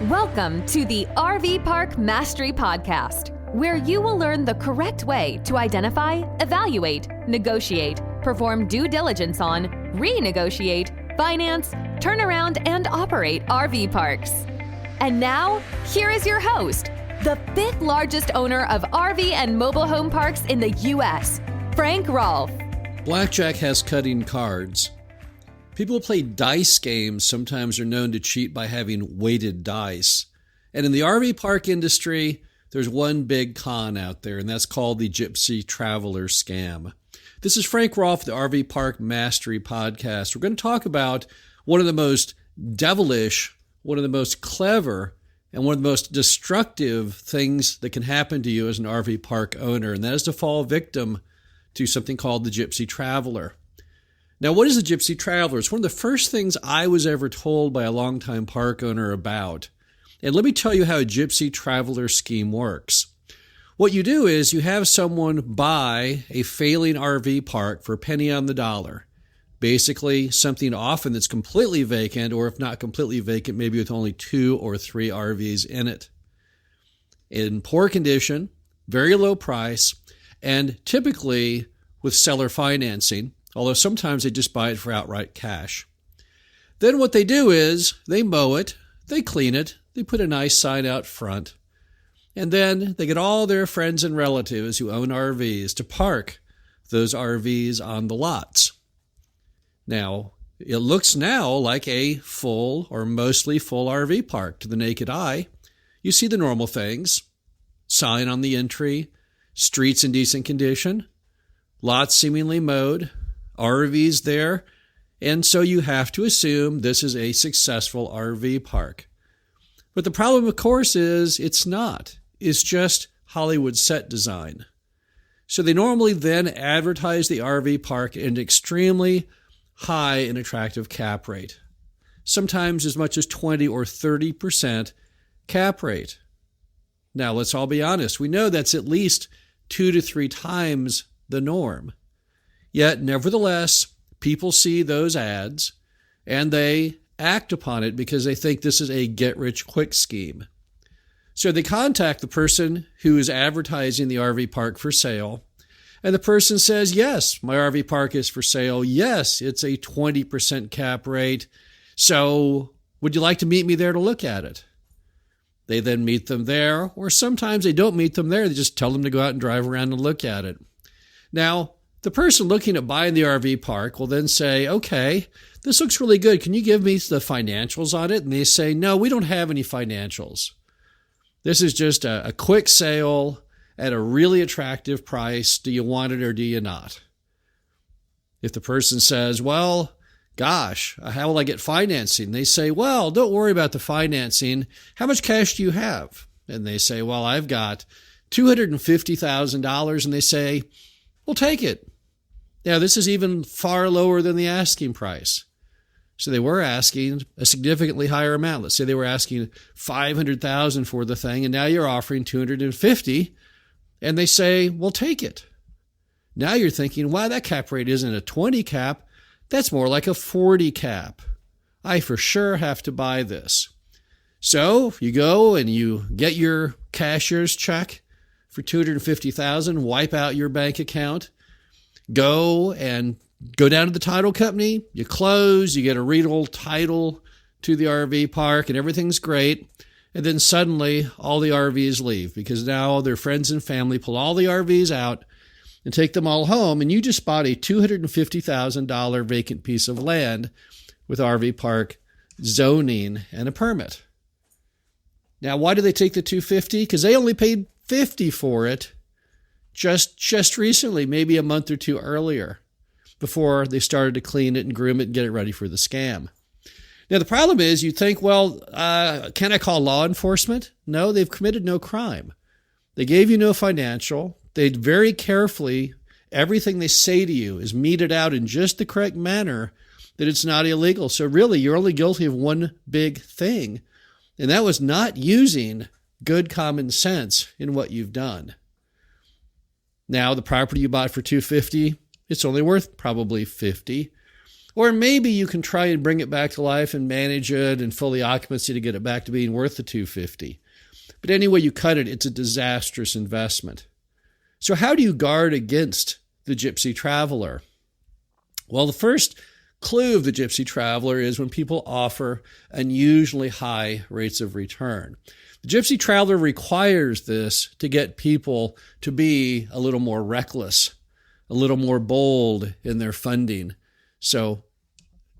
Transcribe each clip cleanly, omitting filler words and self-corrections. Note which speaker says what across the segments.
Speaker 1: Welcome to the RV Park Mastery Podcast, where you will learn the correct way to identify, evaluate, negotiate, perform due diligence on, renegotiate, finance, turn around, and operate RV parks. And now, here is your host, the fifth largest owner of RV and mobile home parks in the U.S., Frank Rolfe.
Speaker 2: Blackjack has cutting cards. People who play dice games sometimes are known to cheat by having weighted dice. And in the RV park industry, there's one big con out there, and that's called the Gypsy Traveler scam. This is Frank Rolfe, the RV Park Mastery Podcast. We're going to talk about one of the most devilish, one of the most clever, and one of the most destructive things that can happen to you as an RV park owner, and that is to fall victim to something called the Gypsy Traveler. Now, what is the Gypsy Traveler? It's one of the first things I was ever told by a longtime park owner about. And let me tell you how a Gypsy Traveler scheme works. What you do is you have someone buy a failing RV park for a penny on the dollar. Basically, something often that's completely vacant, or if not completely vacant, maybe with only 2 or 3 RVs in it. In poor condition, very low price, and typically with seller financing, although sometimes they just buy it for outright cash. Then what they do is they mow it, they clean it, they put a nice sign out front, and then they get all their friends and relatives who own RVs to park those RVs on the lots. Now, it looks now like a full or mostly full RV park to the naked eye. You see the normal things: sign on the entry, streets in decent condition, lots seemingly mowed, RVs there, and so you have to assume this is a successful RV park. But the problem, of course, is it's not. It's just Hollywood set design. So they normally then advertise the RV park at an extremely high and attractive cap rate, sometimes as much as 20 or 30% cap rate. Now, let's all be honest. We know that's at least 2 to 3 times the norm. Yet, nevertheless, people see those ads and they act upon it because they think this is a get-rich-quick scheme. So they contact the person who is advertising the RV park for sale, and the person says, yes, my RV park is for sale. Yes, it's a 20% cap rate. So would you like to meet me there to look at it? They then meet them there, or sometimes they don't meet them there. They just tell them to go out and drive around and look at it. Now, the person looking at buying the RV park will then say, okay, this looks really good. Can you give me the financials on it? And they say, no, we don't have any financials. This is just a quick sale at a really attractive price. Do you want it or do you not? If the person says, well, gosh, how will I get financing? They say, well, don't worry about the financing. How much cash do you have? And they say, well, I've got $250,000. And they say, well, take it. Now, this is even far lower than the asking price. So they were asking a significantly higher amount. Let's say they were asking $500,000 for the thing, and now you're offering $250,000, and they say, well, take it. Now you're thinking, wow, that cap rate isn't a 20 cap. That's more like a 40 cap. I for sure have to buy this. So you go and you get your cashier's check for $250,000, wipe out your bank account, go down to the title company, you close, you get a real title to the RV park, and everything's great. And then suddenly all the RVs leave because now their friends and family pull all the RVs out and take them all home, and you just bought a $250,000 vacant piece of land with RV park zoning and a permit. Now, why do they take the $250,000? Because they only paid $50,000 for it just recently, maybe a month or 2 earlier, before they started to clean it and groom it and get it ready for the scam. Now, the problem is you think, well, can I call law enforcement? No, they've committed no crime. They gave you no financial. They very carefully, everything they say to you is meted out in just the correct manner that it's not illegal. So really, you're only guilty of one big thing, and that was not using good common sense in what you've done. Now, the property you bought for $250,000, it's only worth probably $50,000. Or maybe you can try and bring it back to life and manage it and fully occupancy to get it back to being worth the $250. But anyway you cut it, it's a disastrous investment. So how do you guard against the Gypsy Traveler? Well, the first clue of the Gypsy Traveler is when people offer unusually high rates of return. The Gypsy Traveler requires this to get people to be a little more reckless, a little more bold in their funding. So,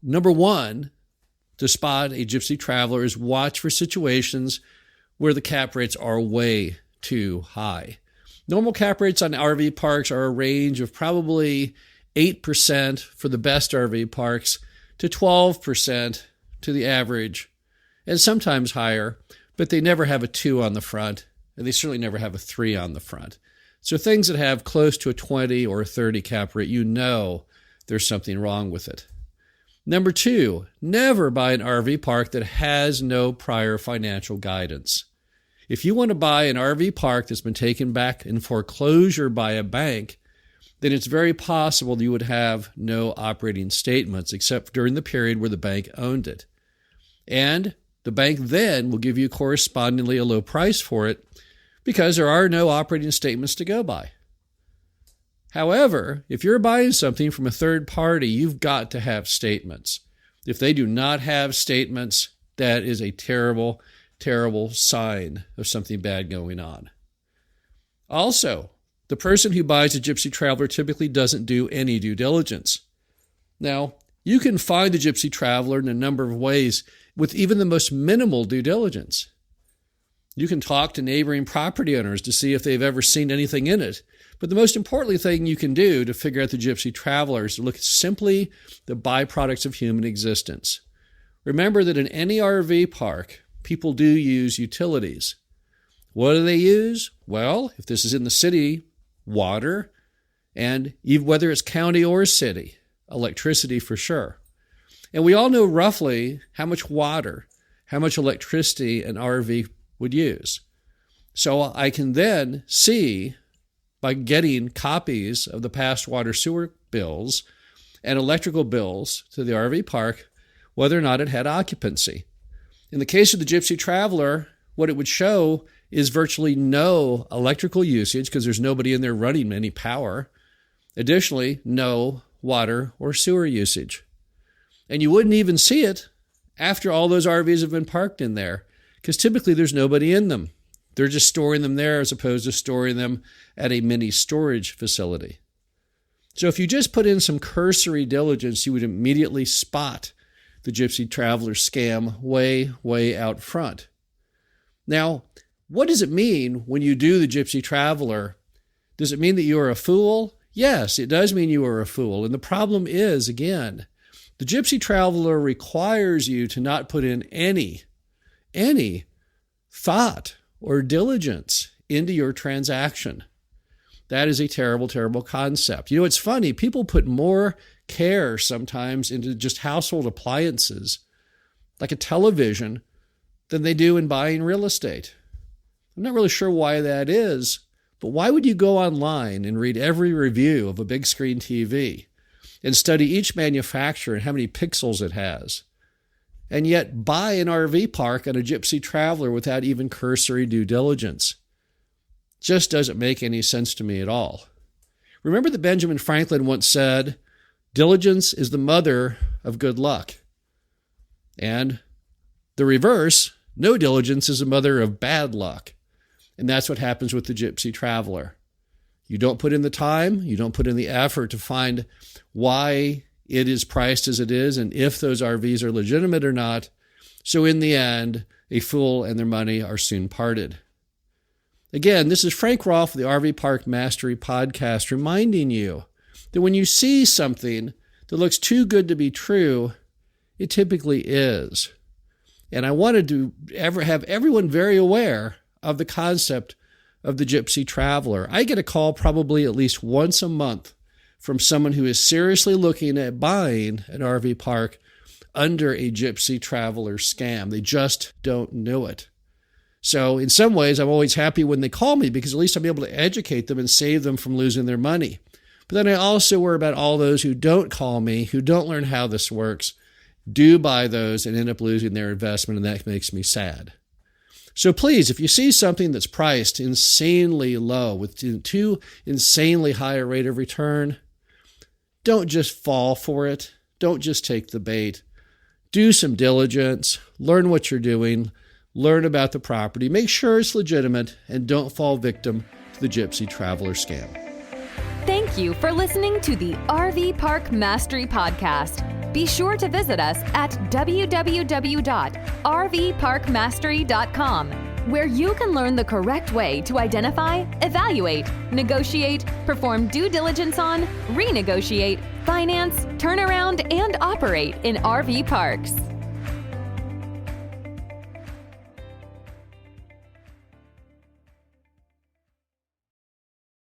Speaker 2: number one, to spot a Gypsy Traveler is watch for situations where the cap rates are way too high. Normal cap rates on RV parks are a range of probably 8% for the best RV parks to 12% to the average, and sometimes higher, but they never have a 2 on the front, and they certainly never have a 3 on the front. So things that have close to a 20 or a 30 cap rate, you know there's something wrong with it. Number 2, never buy an RV park that has no prior financial guidance. If you want to buy an RV park that's been taken back in foreclosure by a bank, then it's very possible that you would have no operating statements except during the period where the bank owned it. And the bank then will give you correspondingly a low price for it because there are no operating statements to go by. However, if you're buying something from a third party, you've got to have statements. If they do not have statements, that is a terrible, terrible sign of something bad going on. Also, the person who buys a Gypsy Traveler typically doesn't do any due diligence. Now, you can find the Gypsy Traveler in a number of ways with even the most minimal due diligence. You can talk to neighboring property owners to see if they've ever seen anything in it. But the most important thing you can do to figure out the Gypsy Traveler is to look at simply the byproducts of human existence. Remember that in any RV park, people do use utilities. What do they use? Well, if this is in the city, water, and even whether it's county or city, electricity for sure. And we all know roughly how much water, how much electricity an RV would use. So I can then see, by getting copies of the past water sewer bills and electrical bills to the RV park, whether or not it had occupancy. In the case of the Gypsy Traveler, what it would show is virtually no electrical usage because there's nobody in there running any power. Additionally, no water or sewer usage. And you wouldn't even see it after all those RVs have been parked in there because typically there's nobody in them. They're just storing them there as opposed to storing them at a mini storage facility. So if you just put in some cursory diligence, you would immediately spot the Gypsy Traveler scam way, way out front. Now, what does it mean when you do the Gypsy Traveler? Does it mean that you are a fool? Yes, it does mean you are a fool. And the problem is, again, the Gypsy Traveler requires you to not put in any thought or diligence into your transaction. That is a terrible, terrible concept. You know, it's funny. People put more care sometimes into just household appliances, like a television, than they do in buying real estate. I'm not really sure why that is, but why would you go online and read every review of a big screen TV and study each manufacturer and how many pixels it has, and yet buy an RV park on a Gypsy Traveler without even cursory due diligence? Just doesn't make any sense to me at all. Remember that Benjamin Franklin once said, "Diligence is the mother of good luck." And the reverse, no diligence is the mother of bad luck. And that's what happens with the Gypsy Traveler. You don't put in the time, you don't put in the effort to find why it is priced as it is and if those RVs are legitimate or not. So in the end, a fool and their money are soon parted. Again, this is Frank Rolfe of the RV Park Mastery Podcast reminding you that when you see something that looks too good to be true, it typically is. And I wanted to have everyone very aware of the concept of the Gypsy Traveler. I get a call probably at least once a month from someone who is seriously looking at buying an RV park under a Gypsy Traveler scam. They just don't know it. So in some ways, I'm always happy when they call me because at least I'm able to educate them and save them from losing their money. But then I also worry about all those who don't call me, who don't learn how this works, do buy those and end up losing their investment, and that makes me sad. So please, if you see something that's priced insanely low with too insanely high a rate of return, don't just fall for it. Don't just take the bait. Do some diligence. Learn what you're doing. Learn about the property. Make sure it's legitimate, and don't fall victim to the Gypsy Traveler scam.
Speaker 1: Thank you for listening to the RV Park Mastery Podcast. Be sure to visit us at www.rvparkmastery.com, where you can learn the correct way to identify, evaluate, negotiate, perform due diligence on, renegotiate, finance, turn around, and operate in RV parks.